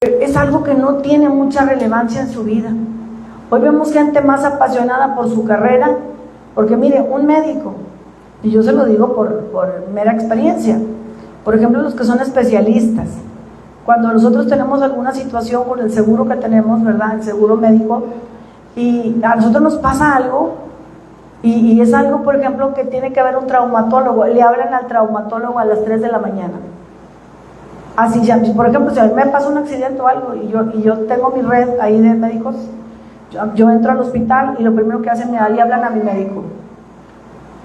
es algo que no tiene mucha relevancia en su vida. Hoy vemos gente más apasionada por su carrera, porque mire, un médico, y yo se lo digo por mera experiencia, por ejemplo, los que son especialistas, cuando nosotros tenemos alguna situación con el seguro que tenemos, ¿verdad?, el seguro médico, y a nosotros nos pasa algo, y es algo, por ejemplo, que tiene que haber un traumatólogo, le hablan al traumatólogo a las 3 de la mañana. Así ya, por ejemplo, si a mí me pasa un accidente o algo, y yo tengo mi red ahí de médicos, yo entro al hospital y lo primero que hacen es le hablan a mi médico.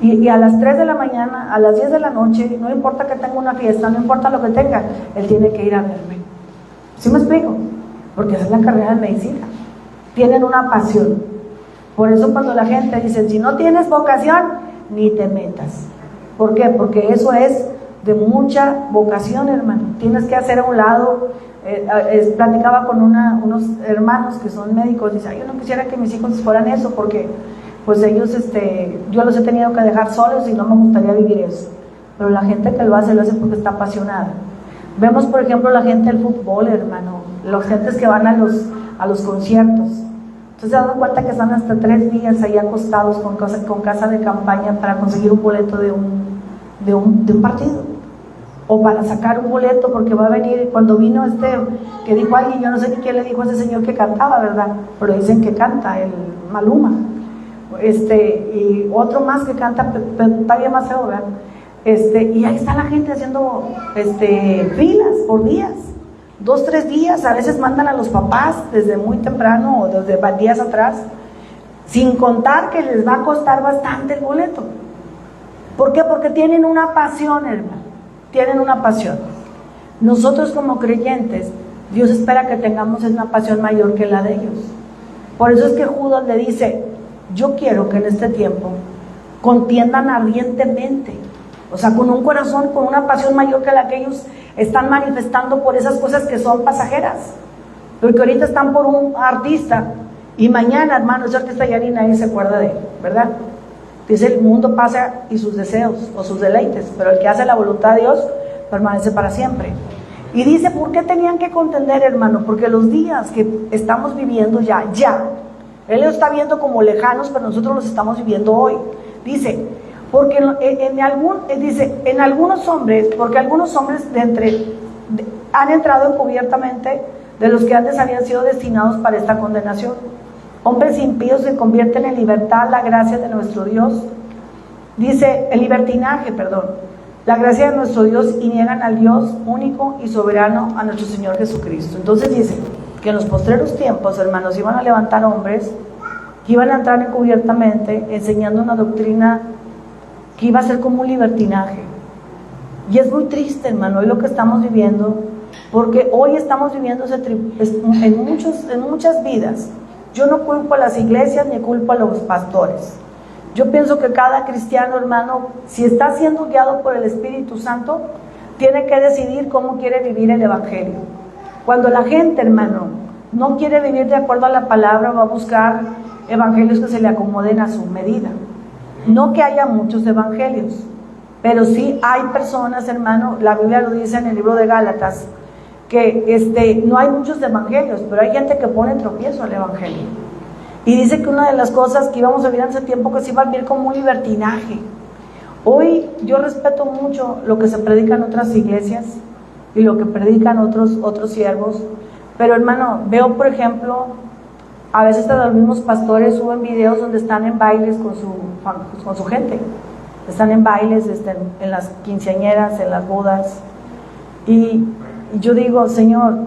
Y a las 3 de la mañana, a las 10 de la noche, no importa que tenga una fiesta, no importa lo que tenga, él tiene que ir a verme. ¿Sí me explico? Porque esa es la carrera de medicina. Tienen una pasión. Por eso cuando la gente dice, si no tienes vocación, ni te metas. ¿Por qué? Porque eso es de mucha vocación, hermano. Tienes que hacer a un lado. Platicaba con unos hermanos que son médicos, dice, yo no quisiera que mis hijos fueran eso, porque pues ellos, yo los he tenido que dejar solos y no me gustaría vivir eso. Pero la gente que lo hace porque está apasionada. Vemos, por ejemplo, la gente del fútbol, hermano, las gentes que van a los conciertos. Entonces se dan cuenta que están hasta 3 días ahí acostados con casa de campaña para conseguir un boleto de un partido, o para sacar un boleto porque va a venir. Cuando vino que dijo alguien, yo no sé ni quién le dijo a ese señor que cantaba, ¿verdad?, pero dicen que canta, el Maluma, y otro más que canta, pero todavía más feo, ¿verdad? Y ahí está la gente haciendo filas por días, 2, 3 días, a veces mandan a los papás desde muy temprano o desde días atrás, sin contar que les va a costar bastante el boleto. ¿Por qué? Porque tienen una pasión, hermano, tienen una pasión. Nosotros como creyentes, Dios espera que tengamos una pasión mayor que la de ellos. Por eso es que Judas le dice, yo quiero que en este tiempo contiendan ardientemente, o sea, con un corazón, con una pasión mayor que la que ellos están manifestando por esas cosas que son pasajeras, porque ahorita están por un artista y mañana, hermano, ese artista ya ni nadie se acuerda de él, ¿verdad? Dice, el mundo pasa y sus deseos o sus deleites, pero el que hace la voluntad de Dios permanece para siempre. Y dice, ¿por qué tenían que contender, hermano? Porque los días que estamos viviendo ya, él lo está viendo como lejanos, pero nosotros los estamos viviendo hoy. Dice, porque en algunos hombres, porque algunos hombres han entrado encubiertamente de los que antes habían sido destinados para esta condenación. Hombres impíos se convierten en libertad la gracia de nuestro Dios. Dice, el libertinaje, la gracia de nuestro Dios, y niegan al Dios único y soberano, a nuestro Señor Jesucristo. Entonces dice que en los postreros tiempos, hermanos, iban a levantar hombres que iban a entrar encubiertamente enseñando una doctrina que iba a ser como un libertinaje. Y es muy triste, hermano, hoy lo que estamos viviendo, porque hoy estamos viviendo en muchas vidas. Yo no culpo a las iglesias ni culpo a los pastores. Yo pienso que cada cristiano, hermano, si está siendo guiado por el Espíritu Santo, tiene que decidir cómo quiere vivir el Evangelio. Cuando la gente, hermano, no quiere vivir de acuerdo a la palabra, va a buscar evangelios que se le acomoden a su medida. No que haya muchos evangelios, pero sí hay personas, hermano, la Biblia lo dice en el libro de Gálatas, que no hay muchos evangelios, pero hay gente que pone tropiezo al evangelio. Y dice que una de las cosas que íbamos a vivir en ese tiempo, que se iba a vivir como un libertinaje. Hoy yo respeto mucho lo que se predica en otras iglesias y lo que predican otros siervos, pero hermano, veo por ejemplo, a veces los mismos pastores suben videos donde están en bailes con su gente, están en bailes, en las quinceañeras, en las bodas, y yo digo, Señor,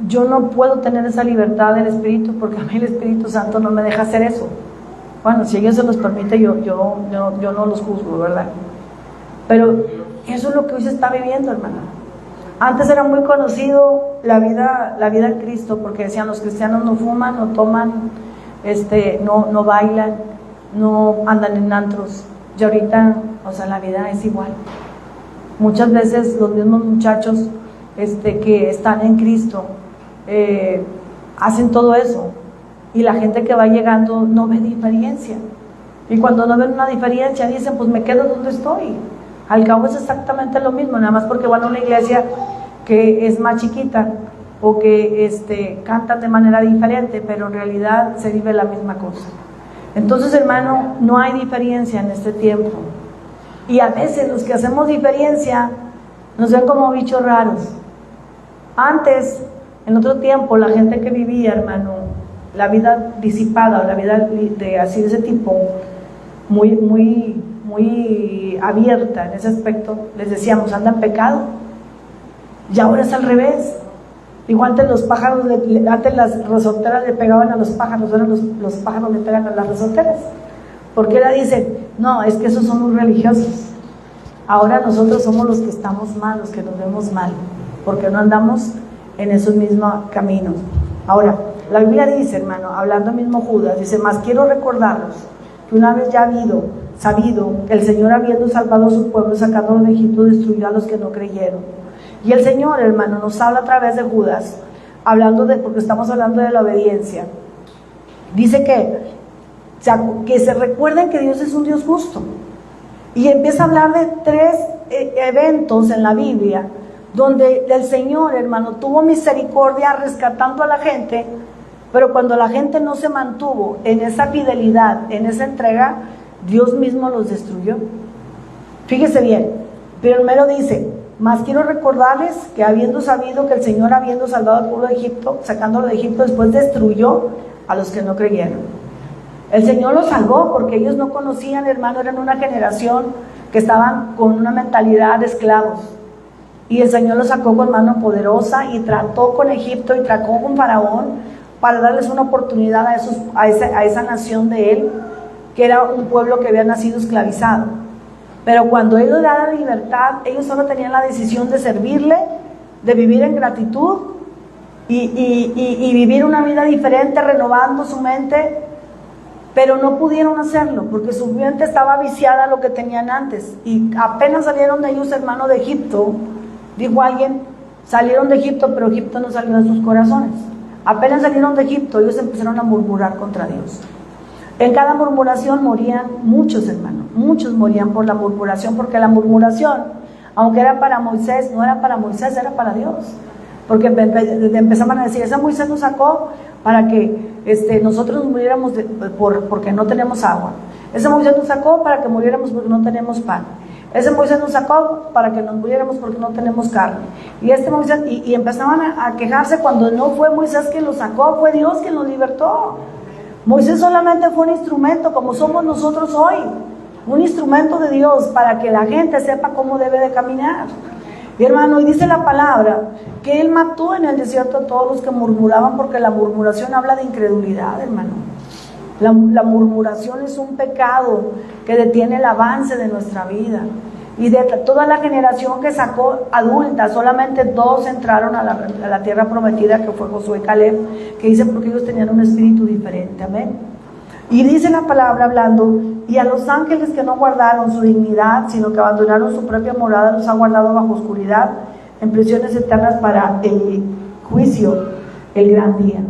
yo no puedo tener esa libertad del Espíritu, porque a mí el Espíritu Santo no me deja hacer eso. Bueno, si ellos se los permite, yo no los juzgo, ¿verdad? Pero eso es lo que hoy se está viviendo, hermana. Antes era muy conocido la vida en Cristo, porque decían, los cristianos no fuman, no toman, no bailan, no andan en antros. Y ahorita, o sea, la vida es igual. Muchas veces los mismos muchachos que están en Cristo hacen todo eso, y la gente que va llegando no ve diferencia, y cuando no ven una diferencia dicen, pues me quedo donde estoy. Al cabo es exactamente lo mismo, nada más porque van a una iglesia que es más chiquita, o que cantan de manera diferente, pero en realidad se vive la misma cosa. Entonces, hermano, no hay diferencia en este tiempo. Y a veces los que hacemos diferencia nos ven como bichos raros. Antes, en otro tiempo, la gente que vivía, hermano, la vida disipada, o la vida de ese tipo, muy abierta en ese aspecto, les decíamos, anda en pecado. Y ahora es al revés. Igual antes los pájaros, antes las resorteras le pegaban a los pájaros, ahora los pájaros le pegan a las resorteras. Porque ahora dicen, no, es que esos son muy religiosos. Ahora nosotros somos los que estamos mal, los que nos vemos mal, porque no andamos en esos mismos caminos. Ahora, la Biblia dice, hermano, hablando mismo Judas, dice, mas quiero recordarlos que una vez ya sabido que el Señor, habiendo salvado a su pueblo, sacándolo de Egipto, destruyó a los que no creyeron. Y el Señor, hermano, nos habla a través de Judas, porque estamos hablando de la obediencia. Dice que se recuerden que Dios es un Dios justo. Y empieza a hablar de 3 eventos en la Biblia, donde el Señor, hermano, tuvo misericordia rescatando a la gente, pero cuando la gente no se mantuvo en esa fidelidad, en esa entrega, Dios mismo los destruyó. Fíjese bien, primero dice, mas quiero recordarles que habiendo sabido que el Señor, habiendo salvado al pueblo de Egipto, sacándolo de Egipto, después destruyó a los que no creyeron. El Señor los salvó porque ellos no conocían, hermano, eran una generación que estaban con una mentalidad de esclavos. Y el Señor los sacó con mano poderosa y trató con Egipto y trató con Faraón para darles una oportunidad a esa nación de él, que era un pueblo que había nacido esclavizado. Pero cuando Él les da la libertad, ellos solo tenían la decisión de servirle, de vivir en gratitud y vivir una vida diferente, renovando su mente, pero no pudieron hacerlo porque su mente estaba viciada a lo que tenían antes. Y apenas salieron de ellos, hermano, de Egipto, dijo alguien, salieron de Egipto, pero Egipto no salió de sus corazones. Apenas salieron de Egipto, ellos empezaron a murmurar contra Dios. En cada murmuración morían muchos, hermanos, muchos morían por la murmuración, porque la murmuración, aunque era para Moisés, no era para Moisés, era para Dios. Porque empezaban a decir, ese Moisés nos sacó para que nosotros nos muriéramos porque no tenemos agua. Ese Moisés nos sacó para que muriéramos porque no tenemos pan. Ese Moisés nos sacó para que nos muriéramos porque no tenemos carne. Y Moisés, y empezaban a quejarse cuando no fue Moisés quien los sacó, fue Dios quien los libertó. Moisés solamente fue un instrumento, como somos nosotros hoy, un instrumento de Dios para que la gente sepa cómo debe de caminar. Y hermano, y dice la palabra que Él mató en el desierto a todos los que murmuraban, porque la murmuración habla de incredulidad, hermano. La murmuración es un pecado que detiene el avance de nuestra vida. Y de toda la generación que sacó adulta, solamente 2 entraron a la tierra prometida, que fue Josué y Caleb, que dice porque ellos tenían un espíritu diferente, amén. Y dice la palabra hablando, y a los ángeles que no guardaron su dignidad, sino que abandonaron su propia morada, los ha guardado bajo oscuridad, en prisiones eternas para el juicio, el gran día.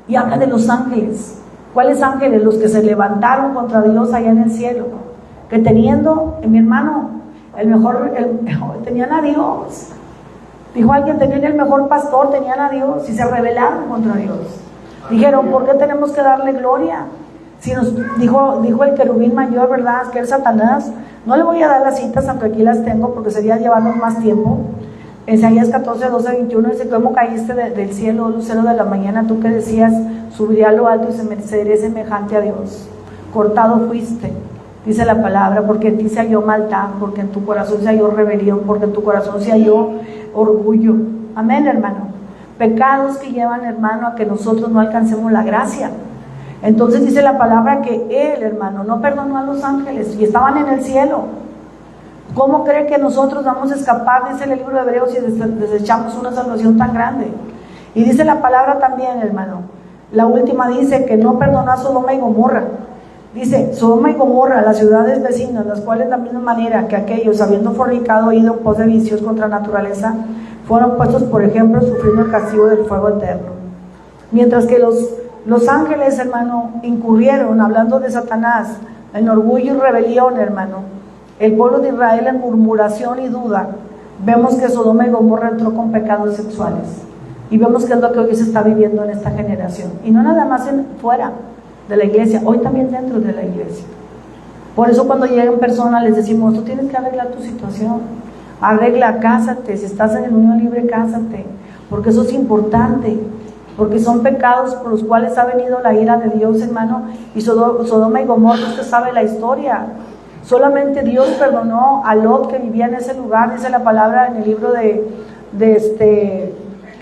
Y habla de los ángeles. ¿Cuáles ángeles? Los que se levantaron contra Dios allá en el cielo, que teniendo, mi hermano, tenían a Dios. Dijo alguien, tenían el mejor pastor, tenían a Dios, y se rebelaron contra Dios. Dijeron, ¿por qué tenemos que darle gloria? Si nos dijo el querubín mayor, ¿verdad?, que es Satanás. No le voy a dar las citas, aunque aquí las tengo, porque sería llevarnos más tiempo. En Isaías 14, 12, 21 dice, ¿cómo caíste del cielo, lucero de la mañana, tú que decías, subiré a lo alto y seré semejante a Dios? Cortado fuiste, dice la palabra, porque en ti se halló maldad, porque en tu corazón se halló rebelión, porque en tu corazón se halló orgullo. Amén, hermano. Pecados que llevan, hermano, a que nosotros no alcancemos la gracia. Entonces dice la palabra que Él, hermano, no perdonó a los ángeles y estaban en el cielo. ¿Cómo cree que nosotros vamos a escapar, dice el libro de Hebreos, si desechamos una salvación tan grande? Y dice la palabra también, hermano, la última dice que no perdonó a Sodoma y Gomorra. Dice, Sodoma y Gomorra, las ciudades vecinas, las cuales de la misma manera que aquellos, habiendo fornicado, ido en pos de vicios contra naturaleza, fueron puestos, por ejemplo, sufriendo el castigo del fuego eterno. Mientras que los ángeles, hermano, incurrieron, hablando de Satanás, en orgullo y rebelión, hermano. El pueblo de Israel en murmuración y duda. Vemos que Sodoma y Gomorra entró con pecados sexuales. Y vemos que es lo que hoy se está viviendo en esta generación. Y no nada más fuera de la iglesia, hoy también dentro de la iglesia. Por eso cuando llegan personas les decimos, tú tienes que arreglar tu situación. Arregla, cásate. Si estás en el unión libre, cásate. Porque eso es importante. Porque son pecados por los cuales ha venido la ira de Dios, hermano. Y Sodoma y Gomorra, usted sabe la historia. Solamente Dios perdonó a Lot, que vivía en ese lugar. Dice la palabra en el libro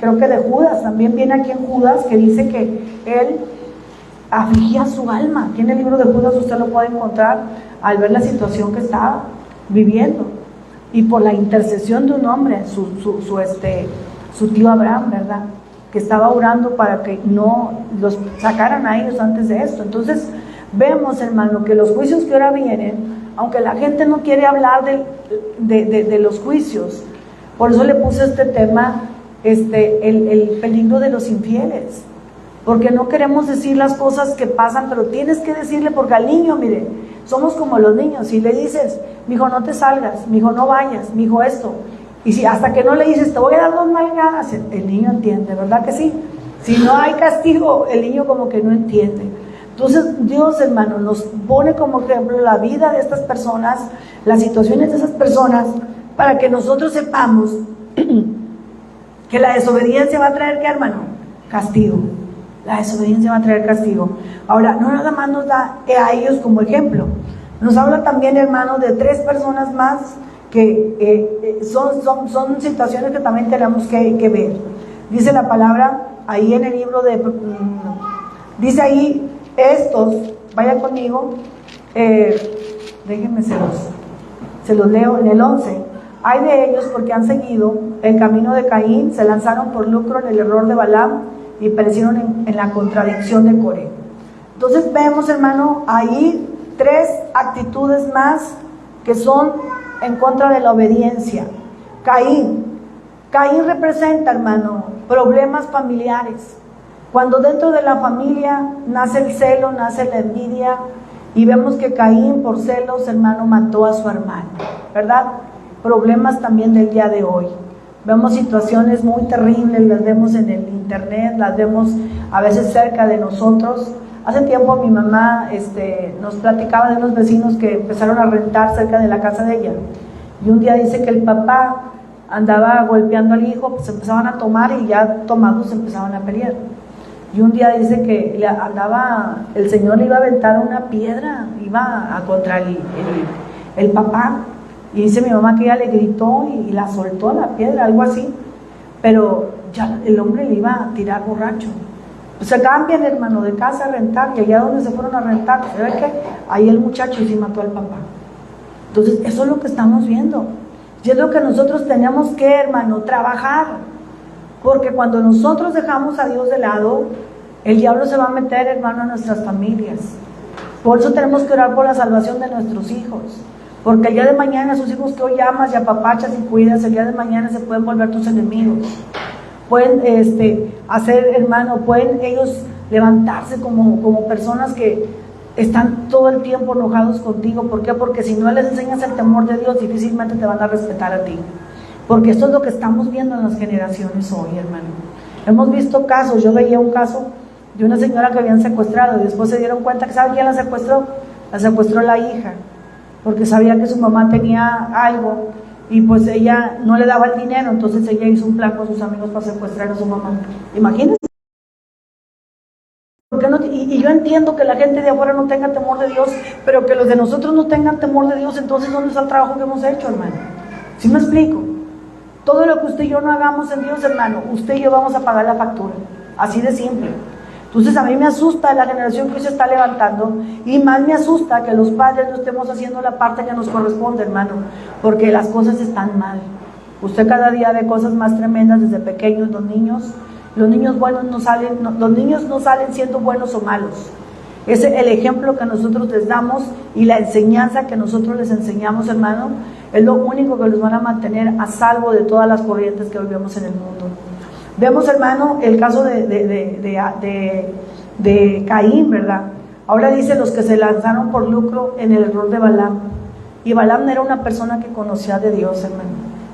creo que de Judas, también viene aquí en Judas, que dice que él afligía su alma. Aquí en el libro de Judas usted lo puede encontrar al ver la situación que estaba viviendo. Y por la intercesión de un hombre, su tío Abraham, ¿verdad?, que estaba orando para que no los sacaran a ellos antes de esto. Entonces vemos, hermano, que los juicios que ahora vienen, aunque la gente no quiere hablar de los juicios, por eso le puse este tema, el peligro de los infieles, porque no queremos decir las cosas que pasan, pero tienes que decirle, porque al niño, mire, somos como los niños. Si le dices, mijo, no te salgas, mijo, no vayas, mijo, esto, y si hasta que no le dices, te voy a dar 2 nalgadas, el niño entiende, ¿verdad que sí? Si no hay castigo, el niño como que no entiende. Entonces Dios, hermano, nos pone como ejemplo la vida de estas personas, las situaciones de esas personas, para que nosotros sepamos que la desobediencia va a traer, ¿qué, hermano? Castigo. La desobediencia va a traer castigo. Ahora, no nada más nos da a ellos como ejemplo, nos habla también, hermano, de 3 personas más que son situaciones que también tenemos que ver. Dice la palabra ahí en el libro dice ahí, estos, vaya conmigo, déjenme se los leo en el 11. Hay de ellos porque han seguido el camino de Caín, se lanzaron por lucro en el error de Balaam y perecieron en la contradicción de Coré. Entonces vemos, hermano, ahí 3 actitudes más que son en contra de la obediencia. Caín representa, hermano, problemas familiares. Cuando dentro de la familia nace el celo, nace la envidia, y vemos que Caín por celos, hermano, mató a su hermano, ¿verdad? Problemas también del día de hoy. Vemos situaciones muy terribles, las vemos en el internet, las vemos a veces cerca de nosotros. Hace tiempo mi mamá nos platicaba de unos vecinos que empezaron a rentar cerca de la casa de ella. Y un día dice que el papá andaba golpeando al hijo, pues empezaban a tomar y ya tomados empezaban a pelear. Y un día dice que el señor le iba a aventar una piedra, iba a contra el papá. Y dice mi mamá que ella le gritó y la soltó la piedra, algo así. Pero ya el hombre le iba a tirar borracho. Pues se cambian, hermano, de casa a rentar, y allá donde se fueron a rentar, ¿sabe qué? Ahí el muchacho sí mató al papá. Entonces, eso es lo que estamos viendo. Y es lo que nosotros tenemos que, hermano, trabajar. Porque cuando nosotros dejamos a Dios de lado, el diablo se va a meter, hermano, en nuestras familias. Por eso tenemos que orar por la salvación de nuestros hijos. Porque el día de mañana, esos hijos que hoy amas y apapachas y cuidas, el día de mañana se pueden volver tus enemigos. Pueden pueden ellos levantarse como personas que están todo el tiempo enojados contigo. ¿Por qué? Porque si no les enseñas el temor de Dios, difícilmente te van a respetar a ti. Porque esto es lo que estamos viendo en las generaciones hoy, hermano. Hemos visto casos. Yo veía un caso de una señora que habían secuestrado y después se dieron cuenta que, ¿sabe quién la secuestró? La secuestró la hija, porque sabía que su mamá tenía algo y pues ella no le daba el dinero. Entonces ella hizo un plan con sus amigos para secuestrar a su mamá. Imagínense. Y yo entiendo que la gente de afuera no tenga temor de Dios, pero que los de nosotros no tengan temor de Dios. Entonces, ¿dónde está el trabajo que hemos hecho, hermano? ¿Sí me explico? Todo lo que usted y yo no hagamos en Dios, hermano, usted y yo vamos a pagar la factura. Así de simple. Entonces a mí me asusta la generación que hoy se está levantando, y más me asusta que los padres no estemos haciendo la parte que nos corresponde, hermano, porque las cosas están mal. Usted cada día ve cosas más tremendas desde pequeños. Los niños buenos los niños no salen siendo buenos o malos. Es el ejemplo que nosotros les damos y la enseñanza que nosotros les enseñamos, hermano, es lo único que los van a mantener a salvo de todas las corrientes que hoy vemos en el mundo. Vemos, hermano, el caso de Caín, ¿verdad? Ahora dice los que se lanzaron por lucro en el error de Balaam. Y Balaam era una persona que conocía de Dios, hermano.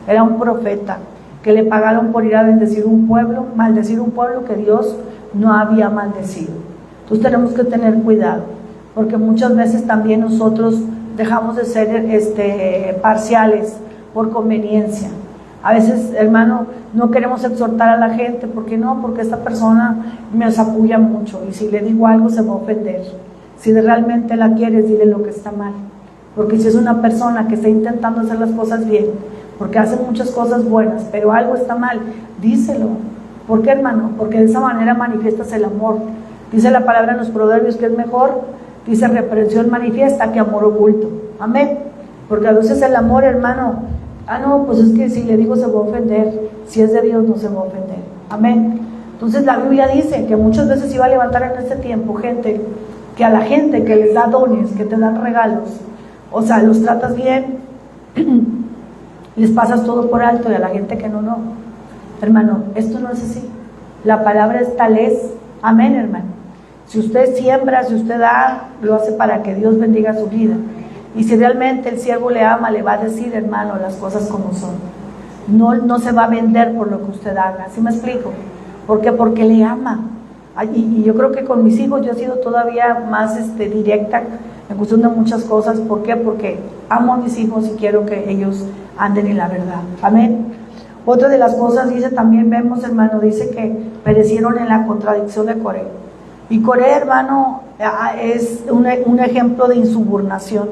Era un profeta. que le pagaron por ir a maldecir un pueblo que Dios no había maldecido. Entonces tenemos que tener cuidado, porque muchas veces también nosotros dejamos de ser parciales por conveniencia. A veces, hermano, no queremos exhortar a la gente. ¿Por qué no? Porque esta persona me apoya mucho y si le digo algo se va a ofender. Si realmente la quieres, dile lo que está mal. Porque si es una persona que está intentando hacer las cosas bien, porque hace muchas cosas buenas, pero algo está mal, díselo. ¿Por qué, hermano? Porque de esa manera manifiestas el amor. Dice la palabra en los Proverbios que es mejor, dice, reprensión manifiesta que amor oculto. Amén. Porque a veces el amor, hermano, no, pues es que si le digo se va a ofender. Si es de Dios no se va a ofender. Amén. Entonces la Biblia dice que muchas veces iba a levantar en este tiempo gente, que a la gente que les da dones, que te dan regalos, o sea, los tratas bien, les pasas todo por alto, y a la gente que no. Hermano, esto no es así. La palabra es tal es. Amén, hermano. Si usted siembra, si usted da, lo hace para que Dios bendiga su vida. Y si realmente el siervo le ama, le va a decir, hermano, las cosas como son. No se va a vender por lo que usted haga. ¿Sí me explico? ¿Por qué? Porque le ama. Y yo creo que con mis hijos yo he sido todavía más directa en cuestión de muchas cosas. ¿Por qué? Porque amo a mis hijos y quiero que ellos anden en la verdad. Amén. Otra de las cosas, dice, también vemos, hermano, dice que perecieron en la contradicción de Coré. Y Coré, hermano, es un ejemplo de insubordinación.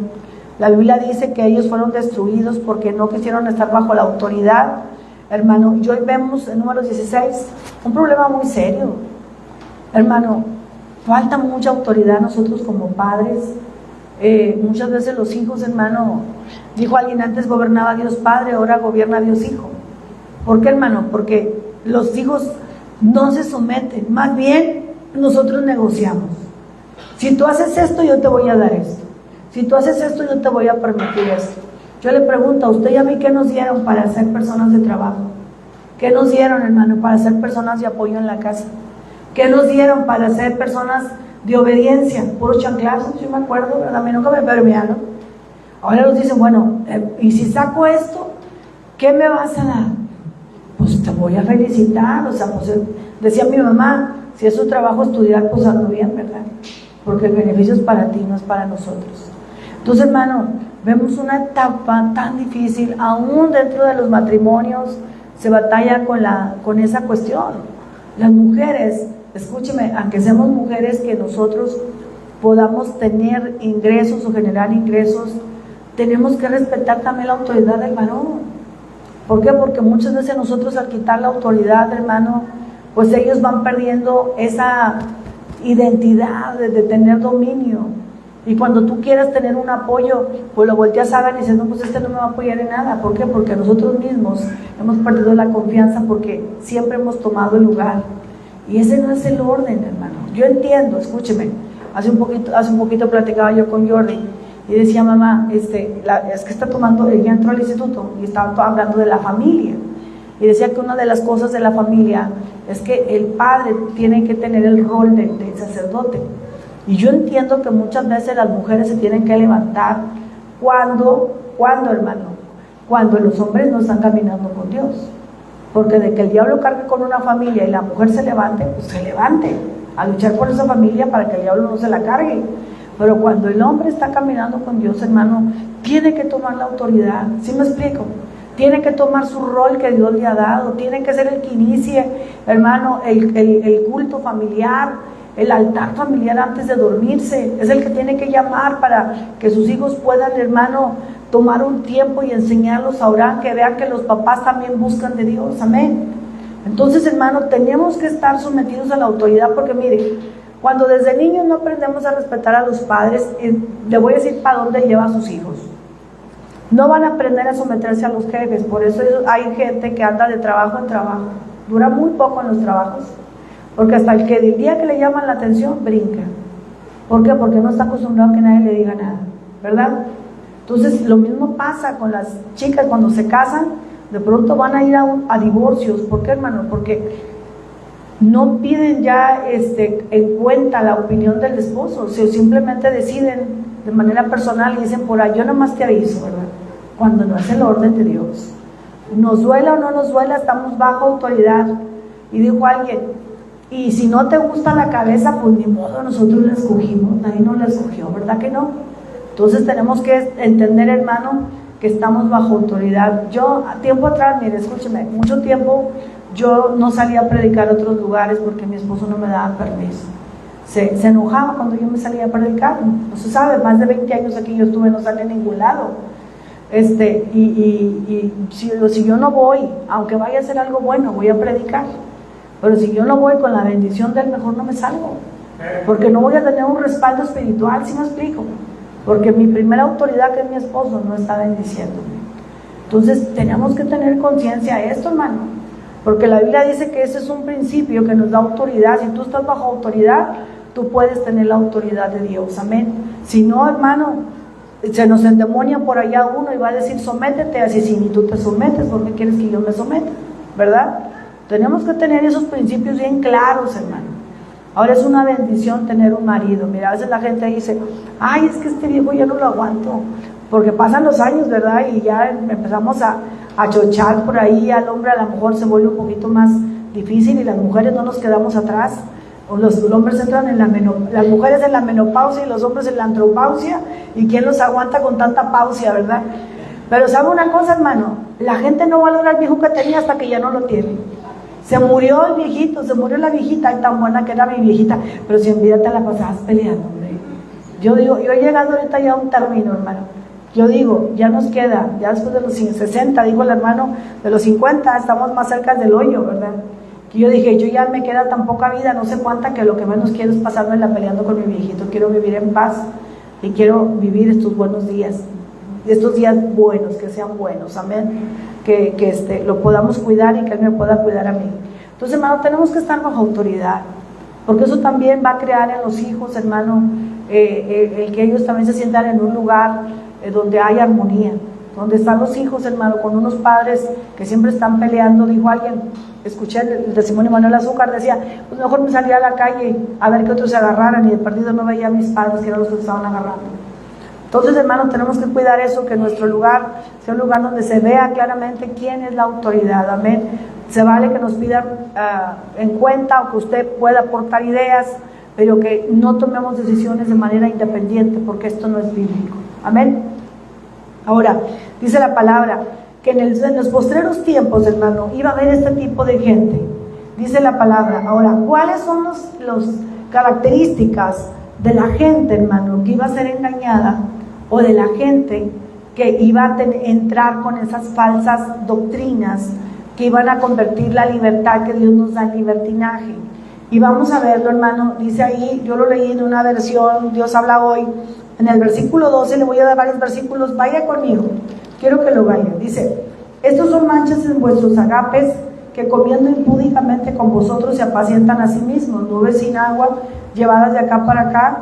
La Biblia dice que ellos fueron destruidos porque no quisieron estar bajo la autoridad. Hermano, y hoy vemos en Números 16 un problema muy serio. Hermano, falta mucha autoridad nosotros como padres. Muchas veces los hijos, hermano, dijo alguien, antes gobernaba Dios Padre, ahora gobierna Dios Hijo. ¿Por qué, hermano? Porque los hijos no se someten, más bien nosotros negociamos. Si tú haces esto, yo te voy a dar esto. Si tú haces esto, yo te voy a permitir esto. Yo le pregunto a usted y a mí, ¿qué nos dieron para ser personas de trabajo? ¿Qué nos dieron, hermano, para ser personas de apoyo en la casa? ¿Qué nos dieron para ser personas de obediencia? Puros chanclazos, yo me acuerdo, ¿verdad? A mí nunca me permearon. Ahora nos dicen, bueno, y si saco esto, ¿qué me vas a dar? Pues te voy a felicitar. O sea, pues decía mi mamá, si es su trabajo estudiar, pues hazlo bien, ¿verdad? Porque el beneficio es para ti, no es para nosotros. Entonces, hermano, vemos una etapa tan difícil, aún dentro de los matrimonios se batalla con esa cuestión. Las mujeres, escúcheme, aunque seamos mujeres que nosotros podamos tener ingresos o generar ingresos, tenemos que respetar también la autoridad del varón. ¿Por qué? Porque muchas veces nosotros al quitar la autoridad, hermano, pues ellos van perdiendo esa identidad de tener dominio. Y cuando tú quieras tener un apoyo, pues lo volteas a ver y dices, no, pues no me va a apoyar en nada. ¿Por qué? Porque nosotros mismos hemos perdido la confianza porque siempre hemos tomado el lugar. Y ese no es el orden, hermano. Yo entiendo, escúcheme, hace un poquito platicaba yo con Jordi y decía, mamá, es que está tomando, ella entró al instituto y estaba hablando de la familia. Y decía que una de las cosas de la familia es que el padre tiene que tener el rol de sacerdote. Y yo entiendo que muchas veces las mujeres se tienen que levantar cuando, hermano, cuando los hombres no están caminando con Dios. Porque de que el diablo cargue con una familia y la mujer se levante, pues se levante a luchar por esa familia para que el diablo no se la cargue. Pero cuando el hombre está caminando con Dios, hermano, tiene que tomar la autoridad. ¿Sí me explico? Tiene que tomar su rol que Dios le ha dado, tiene que ser el que inicie, hermano, el culto familiar, el altar familiar antes de dormirse. Es el que tiene que llamar para que sus hijos puedan, hermano, tomar un tiempo y enseñarlos a orar, que vean que los papás también buscan de Dios. Amén. Entonces, hermano, tenemos que estar sometidos a la autoridad, porque mire, cuando desde niños no aprendemos a respetar a los padres, le voy a decir para dónde lleva a sus hijos. No van a aprender a someterse a los jefes. Por eso hay gente que anda de trabajo en trabajo, dura muy poco en los trabajos, porque hasta el día que le llaman la atención, brinca. ¿Por qué? Porque no está acostumbrado a que nadie le diga nada, ¿verdad? Entonces, lo mismo pasa con las chicas cuando se casan, de pronto van a ir a divorcios. ¿Por qué, hermano? Porque no piden ya en cuenta la opinión del esposo, simplemente deciden de manera personal y dicen, por ahí yo nomás te aviso, ¿verdad? Cuando no es el orden de Dios. Nos duela o no nos duela, estamos bajo autoridad. Y dijo alguien, y si no te gusta la cabeza, pues ni modo, nosotros la escogimos, nadie nos la escogió, ¿verdad que no? Entonces tenemos que entender, hermano, que estamos bajo autoridad. Yo, a tiempo atrás, mire, escúcheme, mucho tiempo yo no salía a predicar a otros lugares porque mi esposo no me daba permiso. Se enojaba cuando yo me salía a predicar. No se sabe, más de 20 años aquí yo estuve, no salí a ningún lado. Si yo no voy, aunque vaya a hacer algo bueno, voy a predicar. Pero si yo no voy con la bendición del mejor, no me salgo. Porque no voy a tener un respaldo espiritual, ¿sí me explico? Porque mi primera autoridad, que es mi esposo, no está bendiciéndome. Entonces tenemos que tener conciencia de esto, hermano. Porque la Biblia dice que ese es un principio que nos da autoridad. Si tú estás bajo autoridad, tú puedes tener la autoridad de Dios, amén. Si no, hermano, se nos endemonia por allá uno y va a decir, sométete, así si ni tú te sometes, ¿por qué quieres que yo me someta? ¿Verdad? Tenemos que tener esos principios bien claros, hermano. Ahora es una bendición tener un marido. Mira, a veces la gente dice, ay, es que este viejo ya no lo aguanto, porque pasan los años, ¿verdad? Y ya empezamos a chochar por ahí, al hombre a lo mejor se vuelve un poquito más difícil y las mujeres no nos quedamos atrás. Los hombres entran en las mujeres en la menopausia y los hombres en la andropausia, y quién los aguanta con tanta pausia, ¿verdad? Pero ¿sabe una cosa, hermano? La gente no valora al viejo que tenía hasta que ya no lo tiene. Se murió el viejito, se murió la viejita, ay, tan buena que era mi viejita, pero si en vida te la pasabas peleando, hombre. Yo digo, yo he llegado ahorita ya a un término, hermano. Yo digo, ya nos queda, ya después de los 60, dijo el hermano, de los 50 estamos más cerca del hoyo, ¿verdad? Que yo dije, yo ya me queda tan poca vida, no sé cuánta, que lo que menos quiero es pasármela peleando con mi viejito. Quiero vivir en paz y quiero vivir estos buenos días, estos días buenos, que sean buenos, amén. Que lo podamos cuidar y que Él me pueda cuidar a mí. Entonces, hermano, tenemos que estar bajo autoridad, porque eso también va a crear en los hijos, hermano, el que ellos también se sientan en un lugar donde hay armonía, donde están los hijos, hermano, con unos padres que siempre están peleando. Dijo alguien, escuché el testimonio de Manuel Azúcar, decía, pues mejor me salía a la calle a ver que otros se agarraran, y de perdido no veía a mis padres que eran los que se estaban agarrando. Entonces, hermano, tenemos que cuidar eso, que nuestro lugar sea un lugar donde se vea claramente quién es la autoridad, amén. Se vale que nos pidan en cuenta, o que usted pueda aportar ideas, pero que no tomemos decisiones de manera independiente, porque esto no es bíblico, amén. Ahora, dice la palabra que en los postreros tiempos, hermano, iba a haber este tipo de gente. Dice la palabra. Ahora, ¿cuáles son las características de la gente, hermano, que iba a ser engañada, o de la gente que iba a entrar con esas falsas doctrinas que iban a convertir la libertad que Dios nos da en libertinaje? Y vamos a verlo, hermano. Dice ahí, yo lo leí en una versión, Dios habla hoy, en el versículo 12, le voy a dar varios versículos, vaya conmigo, quiero que lo vaya. Dice, estos son manchas en vuestros agapes, que comiendo impúdicamente con vosotros se apacientan a sí mismos, nubes sin agua, llevadas de acá para acá,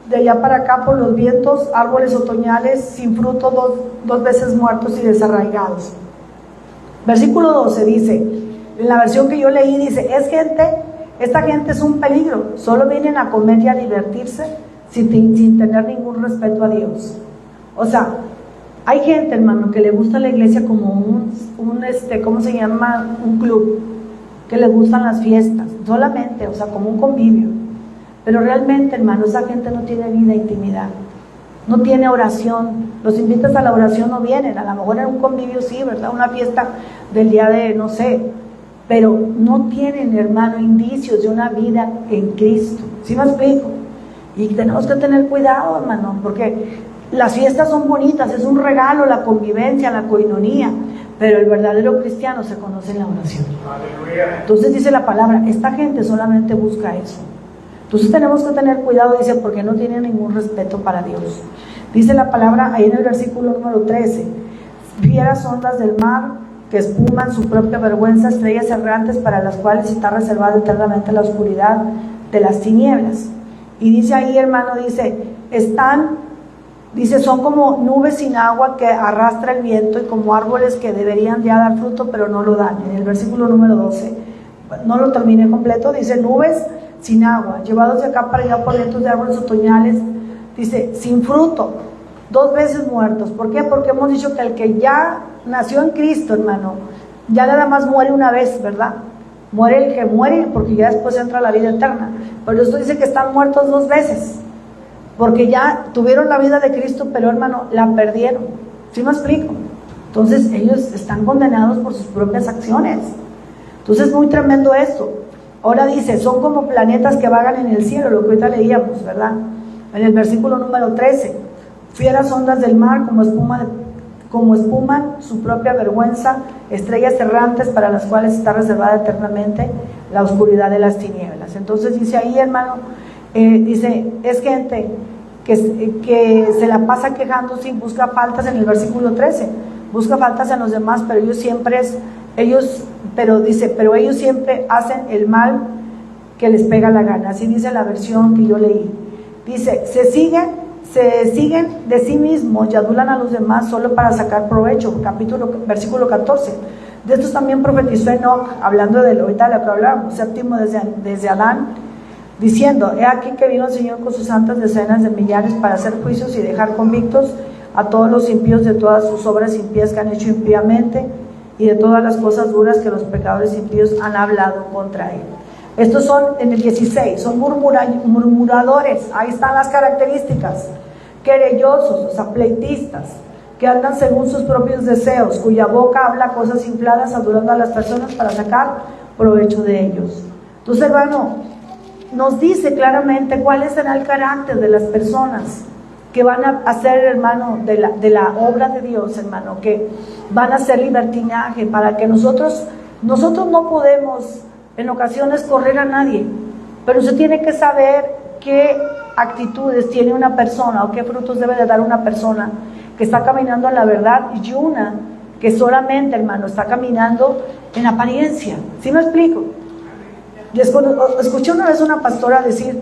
de allá para acá por los vientos, árboles otoñales sin fruto, dos veces muertos y desarraigados. Versículo 12 dice, en la versión que yo leí, dice, esta gente es un peligro, solo vienen a comer y a divertirse sin tener ningún respeto a Dios. O sea, hay gente, hermano, que le gusta la iglesia como ¿cómo se llama? Un club, que le gustan las fiestas, solamente, o sea, como un convivio. Pero realmente, hermano, esa gente no tiene vida e intimidad, no tiene oración. Los invitas a la oración, no vienen. A lo mejor en un convivio sí, ¿verdad? Una fiesta del día de, no sé, pero no tienen, hermano, indicios de una vida en Cristo. ¿Sí me explico? Y tenemos que tener cuidado, hermano, porque las fiestas son bonitas, es un regalo, la convivencia, la coinonía, pero el verdadero cristiano se conoce en la oración. Aleluya. Entonces dice la palabra, esta gente solamente busca eso. Entonces tenemos que tener cuidado, dice, porque no tiene ningún respeto para Dios. Dice la palabra ahí en el versículo número 13, fieras ondas del mar que espuman su propia vergüenza, estrellas errantes para las cuales está reservada eternamente la oscuridad de las tinieblas. Y dice ahí, hermano, dice, son como nubes sin agua que arrastra el viento, y como árboles que deberían ya dar fruto pero no lo dan. En el versículo número 12, no lo terminé completo, dice, nubes sin agua, llevados de acá para allá por vientos de árboles otoñales, dice, sin fruto. 2 veces muertos. ¿Por qué? Porque hemos dicho que el que ya nació en Cristo, hermano, ya nada más muere una vez, ¿verdad? Muere el que muere, porque ya después entra la vida eterna. Pero esto dice que están muertos 2 veces, porque ya tuvieron la vida de Cristo, pero hermano, la perdieron. ¿Sí me explico? Entonces ellos están condenados por sus propias acciones. Entonces es muy tremendo esto. Ahora dice, son como planetas que vagan en el cielo, lo que ahorita leíamos, ¿verdad? En el versículo número 13, fieras ondas del mar como espuman su propia vergüenza, estrellas errantes para las cuales está reservada eternamente la oscuridad de las tinieblas. Entonces dice ahí, hermano, dice, es gente que se la pasa quejándose y busca faltas en el versículo 13, busca faltas en los demás, pero ellos siempre hacen el mal que les pega la gana. Así dice la versión que yo leí. Dice, se siguen de sí mismos y adulan a los demás solo para sacar provecho. Versículo 14. De estos también profetizó Enoc, hablando de lo que hablábamos, séptimo desde Adán, diciendo, he aquí que vino el Señor con sus santas decenas de millares para hacer juicios y dejar convictos a todos los impíos de todas sus obras impías que han hecho impíamente y de todas las cosas duras que los pecadores impíos han hablado contra él. Estos son, en el 16, son murmuradores, ahí están las características, querellosos, o sea, pleitistas, que andan según sus propios deseos, cuya boca habla cosas infladas, adulando a las personas para sacar provecho de ellos. Entonces, hermano, nos dice claramente cuál será el carácter de las personas que van a hacer, hermano, de la obra de Dios, hermano, que van a hacer libertinaje, para que nosotros no podemos en ocasiones correr a nadie, pero usted tiene que saber qué actitudes tiene una persona o qué frutos debe de dar una persona que está caminando en la verdad y una que solamente, hermano, está caminando en apariencia. ¿Sí me explico? Escuché una vez una pastora decir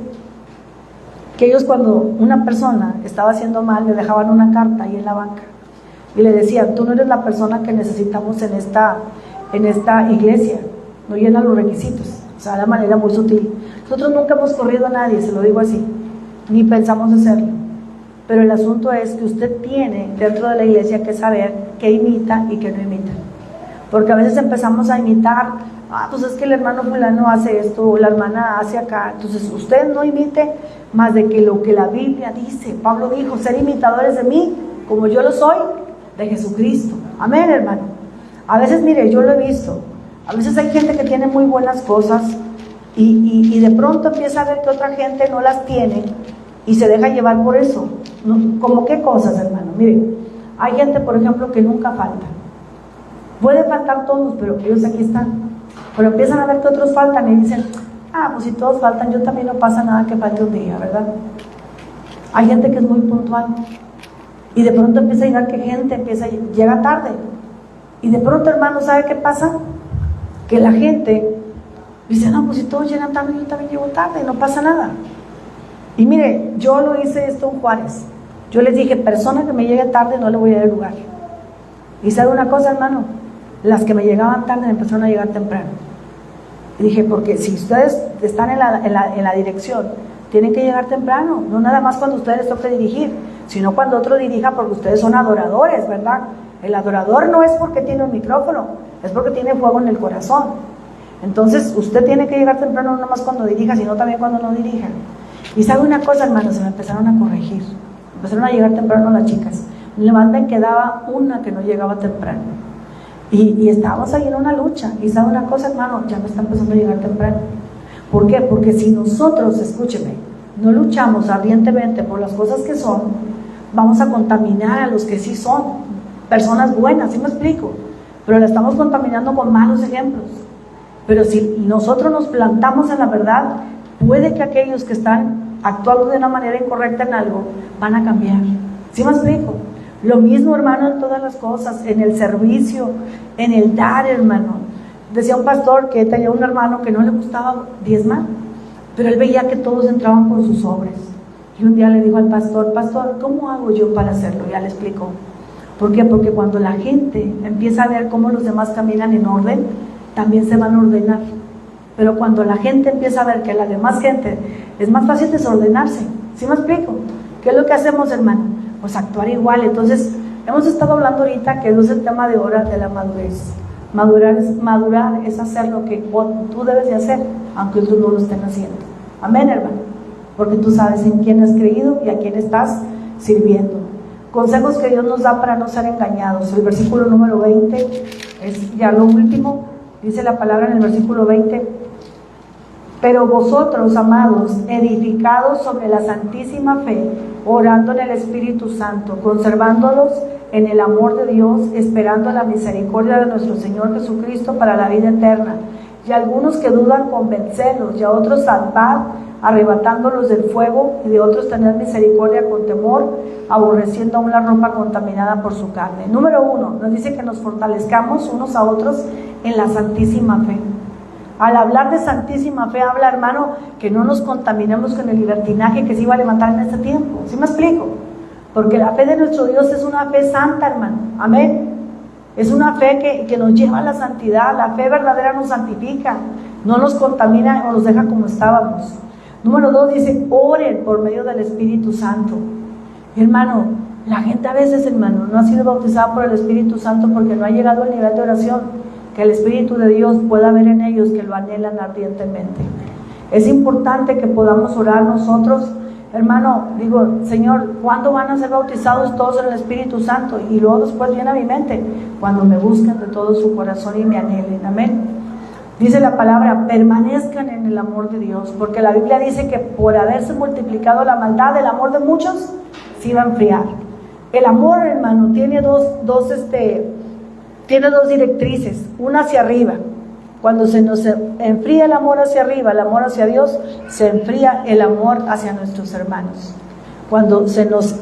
que ellos, cuando una persona estaba haciendo mal, le dejaban una carta ahí en la banca y le decían, tú no eres la persona que necesitamos en esta iglesia, no llena los requisitos. O sea, de manera muy sutil. Nosotros nunca hemos corrido a nadie, se lo digo así, ni pensamos hacerlo, pero el asunto es que usted tiene dentro de la iglesia que saber qué imita y qué no imita, porque a veces empezamos a imitar, pues es que el hermano fulano hace esto, o la hermana hace acá. Entonces usted no imite más de que lo que la Biblia dice. Pablo dijo, ser imitadores de mí, como yo lo soy, de Jesucristo. Amén, hermano. A veces, mire, yo lo he visto, a veces hay gente que tiene muy buenas cosas y de pronto empieza a ver que otra gente no las tiene y se deja llevar por eso. ¿Cómo qué cosas, hermano? Mire, hay gente, por ejemplo, que nunca falta. Puede faltar todos, pero ellos aquí están. Pero empiezan a ver que otros faltan y dicen, pues si todos faltan, yo también, no pasa nada que falte un día, ¿verdad? Hay gente que es muy puntual y de pronto empieza a llegar que gente llega tarde y de pronto, hermano, ¿sabe qué pasa? Que la gente dice, no, pues si todos llegan tarde, yo también llego tarde, no pasa nada. Y mire, yo lo hice esto en Juárez. Yo les dije, persona que me llegue tarde no le voy a dar lugar. Y sabe una cosa, hermano, las que me llegaban tarde me empezaron a llegar temprano. Y dije, porque si ustedes están en la dirección, tienen que llegar temprano, no nada más cuando ustedes les toque dirigir, sino cuando otro dirija, porque ustedes son adoradores, ¿verdad? El adorador no es porque tiene un micrófono, es porque tiene fuego en el corazón. Entonces usted tiene que llegar temprano, no nada más cuando dirija, sino también cuando no dirija. Y sabe una cosa, hermano, se me empezaron a corregir, empezaron a llegar temprano las chicas. Nomás me quedaba una que no llegaba temprano. Y estábamos ahí en una lucha. Y sabe una cosa, hermano, ya me está empezando a llegar temprano. ¿Por qué? Porque si nosotros, escúcheme, no luchamos ardientemente por las cosas que son, vamos a contaminar a los que sí son personas buenas, ¿sí me explico? Pero la estamos contaminando con malos ejemplos. Pero si nosotros nos plantamos en la verdad, puede que aquellos que están actuando de una manera incorrecta en algo van a cambiar. ¿Sí me explico? Lo mismo, hermano, en todas las cosas, en el servicio, en el dar, hermano. Decía un pastor que tenía un hermano que no le gustaba diezmar, pero él veía que todos entraban por sus obras. Y un día le dijo al pastor, pastor, ¿cómo hago yo para hacerlo? Ya le explicó. ¿Por qué? Porque cuando la gente empieza a ver cómo los demás caminan en orden, también se van a ordenar. Pero cuando la gente empieza a ver que la demás gente es más fácil desordenarse. ¿Sí me explico? ¿Qué es lo que hacemos, hermano? pues actuar igual. Entonces, hemos estado hablando ahorita que es el tema de ahora de la madurez. Madurar es hacer lo que tú debes de hacer, aunque otros no lo estén haciendo. Amén, hermano, porque tú sabes en quién has creído y a quién estás sirviendo. Consejos que Dios nos da para no ser engañados. El versículo número 20 es ya lo último. Dice la palabra en el versículo 20: pero vosotros, amados, edificados sobre la santísima fe, orando en el Espíritu Santo, conservándolos en el amor de Dios, esperando la misericordia de nuestro Señor Jesucristo para la vida eterna. Y algunos que dudan, convencerlos, y a otros salvad, arrebatándolos del fuego, y de otros tener misericordia con temor, aborreciendo aún la ropa contaminada por su carne. Número 1, nos dice que nos fortalezcamos unos a otros en la santísima fe. Al hablar de santísima fe, habla, hermano, que no nos contaminemos con el libertinaje que se iba a levantar en este tiempo. ¿Sí me explico? Porque la fe de nuestro Dios es una fe santa, hermano. Amén. Es una fe que nos lleva a la santidad. La fe verdadera nos santifica, no nos contamina o nos deja como estábamos. Número 2 dice: oren por medio del Espíritu Santo. Hermano, la gente a veces, hermano, no ha sido bautizada por el Espíritu Santo porque no ha llegado al nivel de oración que el Espíritu de Dios pueda ver en ellos, que lo anhelan ardientemente. Es importante que podamos orar nosotros, hermano. Digo, Señor, ¿cuándo van a ser bautizados todos en el Espíritu Santo? Y luego después viene a mi mente: cuando me busquen de todo su corazón y me anhelen. Amén. Dice la palabra: permanezcan en el amor de Dios, porque la Biblia dice que por haberse multiplicado la maldad, el amor de muchos se iba a enfriar. El amor, hermano, tiene dos directrices, una hacia arriba. Cuando se nos enfría el amor hacia arriba, el amor hacia Dios, se enfría el amor hacia nuestros hermanos. Cuando se nos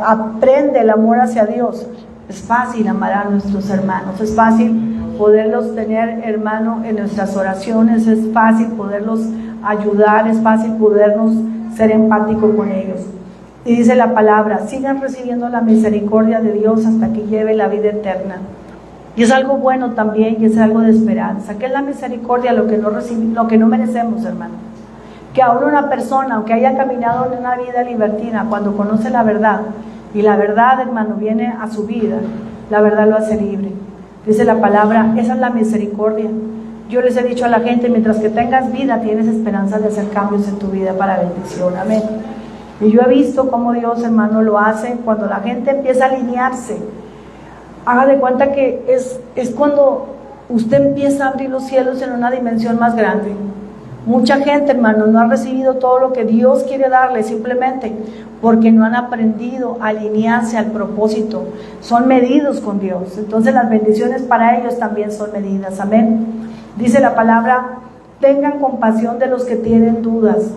aprende el amor hacia Dios, es fácil amar a nuestros hermanos, es fácil poderlos tener, hermano, en nuestras oraciones, es fácil poderlos ayudar, es fácil podernos ser empáticos con ellos. Y dice la palabra: sigan recibiendo la misericordia de Dios hasta que lleve la vida eterna. Y es algo bueno también, y es algo de esperanza. ¿Qué es la misericordia? Lo que no merecemos, hermano. Que aún una persona, aunque haya caminado en una vida libertina, cuando conoce la verdad, y la verdad, hermano, viene a su vida, la verdad lo hace libre. Dice la palabra: esa es la misericordia. Yo les he dicho a la gente: mientras que tengas vida, tienes esperanza de hacer cambios en tu vida para bendición. Amén. Y yo he visto cómo Dios, hermano, lo hace cuando la gente empieza a alinearse. Haga de cuenta que es cuando usted empieza a abrir los cielos en una dimensión más grande. Mucha gente, hermano, no ha recibido todo lo que Dios quiere darle, simplemente porque no han aprendido a alinearse al propósito. Son medidos con Dios. Entonces las bendiciones para ellos también son medidas. Amén. Dice la palabra: tengan compasión de los que tienen dudas.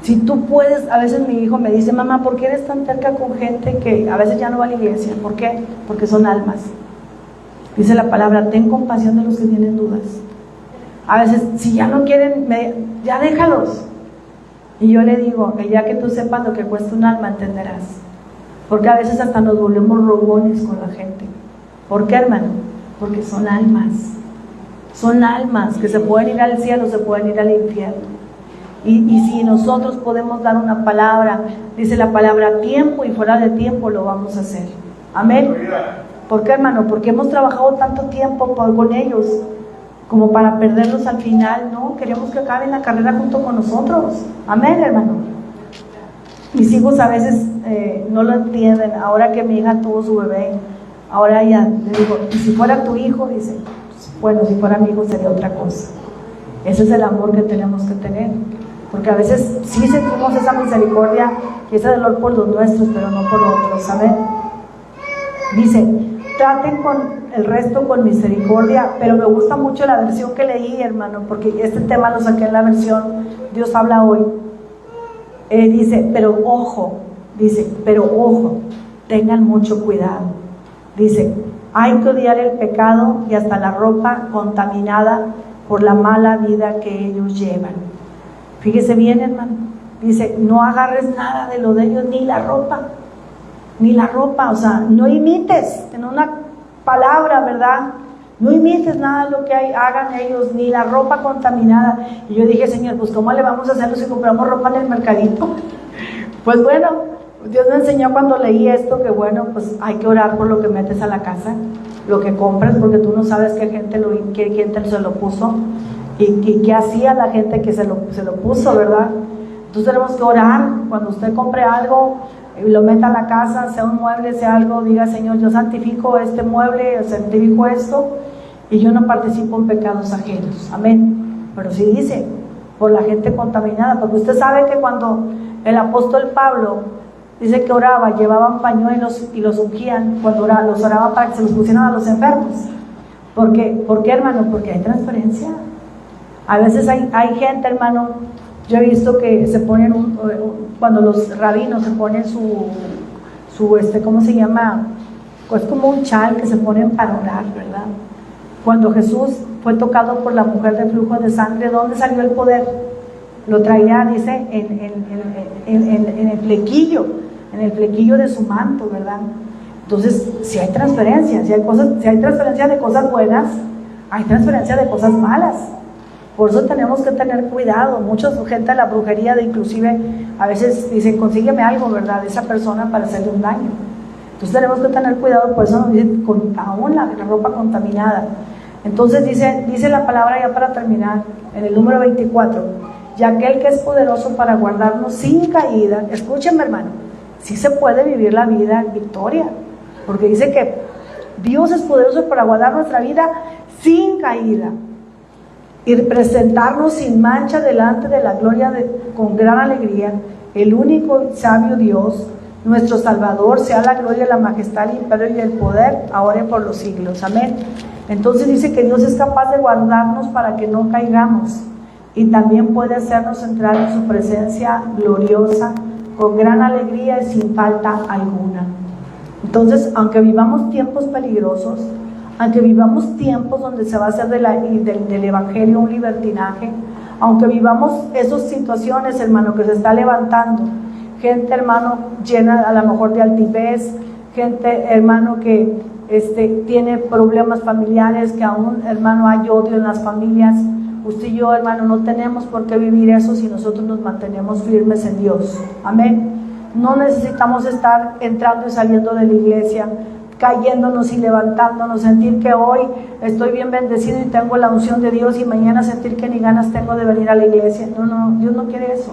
Si tú puedes, a veces mi hijo me dice: mamá, ¿por qué eres tan terca con gente que a veces ya no va a la iglesia? ¿Por qué? Porque son almas. Dice la palabra: ten compasión de los que tienen dudas. A veces, si ya no quieren, ya déjalos. Y yo le digo: que ya que tú sepas lo que cuesta un alma, entenderás. Porque a veces hasta nos volvemos robones con la gente. ¿Por qué, hermano? Porque son almas. Son almas que se pueden ir al cielo, se pueden ir al infierno. Y si nosotros podemos dar una palabra, dice la palabra, a tiempo y fuera de tiempo, lo vamos a hacer. Amén. ¿Por qué, hermano? Porque hemos trabajado tanto tiempo con ellos como para perderlos al final. No, queremos que acaben la carrera junto con nosotros. Amén, hermano. Mis hijos a veces no lo entienden. Ahora que mi hija tuvo su bebé, ahora ya le digo: ¿y si fuera tu hijo? Dice: bueno, si fuera mi hijo sería otra cosa. Ese es el amor que tenemos que tener. Porque a veces sí sentimos esa misericordia y ese dolor por los nuestros, pero no por otros, ¿saben? Dice: traten con el resto con misericordia. Pero me gusta mucho la versión que leí, hermano, porque este tema lo saqué en la versión Dios habla hoy. Dice: pero ojo, tengan mucho cuidado. Dice: hay que odiar el pecado y hasta la ropa contaminada por la mala vida que ellos llevan. Fíjese bien, hermano. Dice: no agarres nada de lo de ellos, ni la ropa, o sea, no imites, en una palabra, ¿verdad? No imites nada de lo que hagan ellos, ni la ropa contaminada. Y yo dije: Señor, pues ¿cómo le vamos a hacer si compramos ropa en el mercadito? Pues bueno, Dios me enseñó cuando leí esto que bueno, pues hay que orar por lo que metes a la casa, lo que compras, porque tú no sabes qué gente se lo puso y qué hacía la gente que se lo puso, ¿verdad? Entonces tenemos que orar cuando usted compre algo y lo meta a la casa, sea un mueble, sea algo, diga: Señor, yo santifico este mueble, santifico esto, y yo no participo en pecados ajenos. Amén. Pero sí dice, por la gente contaminada, porque usted sabe que cuando el apóstol Pablo dice que oraba, llevaban pañuelos y los ungían cuando los oraba para que se los pusieran a los enfermos. ¿Por qué, hermano? Porque hay transparencia. A veces hay gente, hermano, yo he visto que se ponen, cuando los rabinos se ponen su ¿cómo se llama? Pues como un chal que se ponen para orar, ¿verdad? Cuando Jesús fue tocado por la mujer de flujo de sangre, ¿dónde salió el poder? Lo traía, dice, en el flequillo de su manto, ¿verdad? Entonces, si hay transferencia, si hay transferencia de cosas buenas, hay transferencia de cosas malas. Por eso tenemos que tener cuidado. Mucha gente de la brujería, inclusive, a veces dicen: consígueme algo, ¿verdad?, de esa persona para hacerle un daño. Entonces tenemos que tener cuidado. Por eso nos dicen aún la ropa contaminada. Entonces dice la palabra, ya para terminar, en el número 24: y aquel que es poderoso para guardarnos sin caída. Escúchenme, hermano, sí se puede vivir la vida en victoria, porque dice que Dios es poderoso para guardar nuestra vida sin caída y presentarnos sin mancha delante de la gloria con gran alegría. El único sabio Dios, nuestro Salvador, sea la gloria, la majestad, el imperio y el poder, ahora y por los siglos. Amén. Entonces dice que Dios es capaz de guardarnos para que no caigamos, y también puede hacernos entrar en su presencia gloriosa con gran alegría y sin falta alguna. Entonces, aunque vivamos tiempos peligrosos, aunque vivamos tiempos donde se va a hacer del evangelio un libertinaje, aunque vivamos esas situaciones, hermano, que se está levantando, gente, hermano, llena a lo mejor de altivez, gente, hermano, que tiene problemas familiares, que aún, hermano, hay odio en las familias. Usted y yo, hermano, no tenemos por qué vivir eso si nosotros nos mantenemos firmes en Dios. Amén. No necesitamos estar entrando y saliendo de la iglesia, cayéndonos y levantándonos, sentir que hoy estoy bien bendecido y tengo la unción de Dios, y mañana sentir que ni ganas tengo de venir a la iglesia. No, Dios no quiere eso.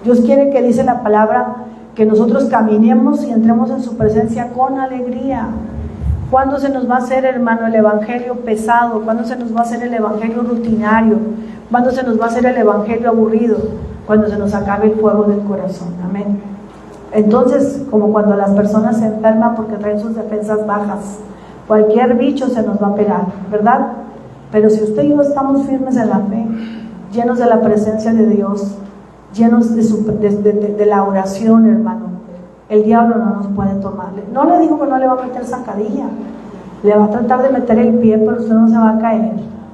Dios quiere, que dice la palabra, que nosotros caminemos y entremos en su presencia con alegría. ¿Cuándo se nos va a hacer, hermano, el evangelio pesado? ¿Cuándo se nos va a hacer el evangelio rutinario? ¿Cuándo se nos va a hacer el evangelio aburrido? Cuando se nos acabe el fuego del corazón. Amén. Entonces, como cuando las personas se enferman porque traen sus defensas bajas, cualquier bicho se nos va a pegar, ¿verdad? Pero si usted y yo estamos firmes en la fe, llenos de la presencia de Dios, llenos de la oración, hermano, el diablo no nos puede tomar. No le digo que no le va a meter zancadilla, le va a tratar de meter el pie, pero usted no se va a caer,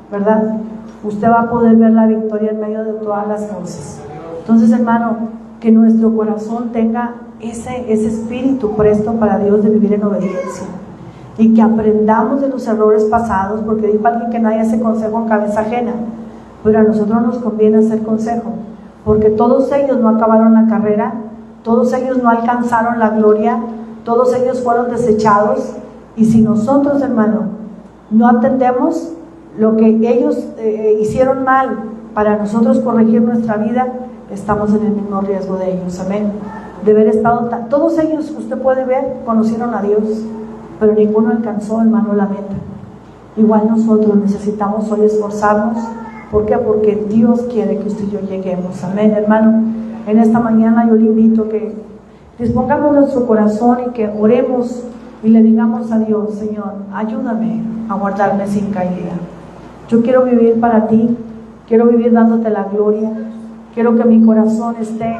¿verdad? Usted va a poder ver la victoria en medio de todas las cosas. Entonces, hermano, que nuestro corazón tenga ese espíritu presto para Dios de vivir en obediencia, y que aprendamos de los errores pasados, porque dijo alguien que nadie hace consejo en cabeza ajena, pero a nosotros nos conviene hacer consejo, porque todos ellos no acabaron la carrera, todos ellos no alcanzaron la gloria, todos ellos fueron desechados, y si nosotros, hermano, no atendemos lo que ellos hicieron mal para nosotros corregir nuestra vida, estamos en el mismo riesgo de ellos. Amén. De haber estado, todos ellos, usted puede ver, conocieron a Dios, pero ninguno alcanzó, hermano, la meta. Igual nosotros necesitamos hoy esforzarnos. ¿Por qué? Porque Dios quiere que usted y yo lleguemos. Amén, hermano. En esta mañana yo le invito a que dispongamos nuestro corazón y que oremos y le digamos a Dios: Señor, ayúdame a guardarme sin caída. Yo quiero vivir para ti, quiero vivir dándote la gloria, quiero que mi corazón esté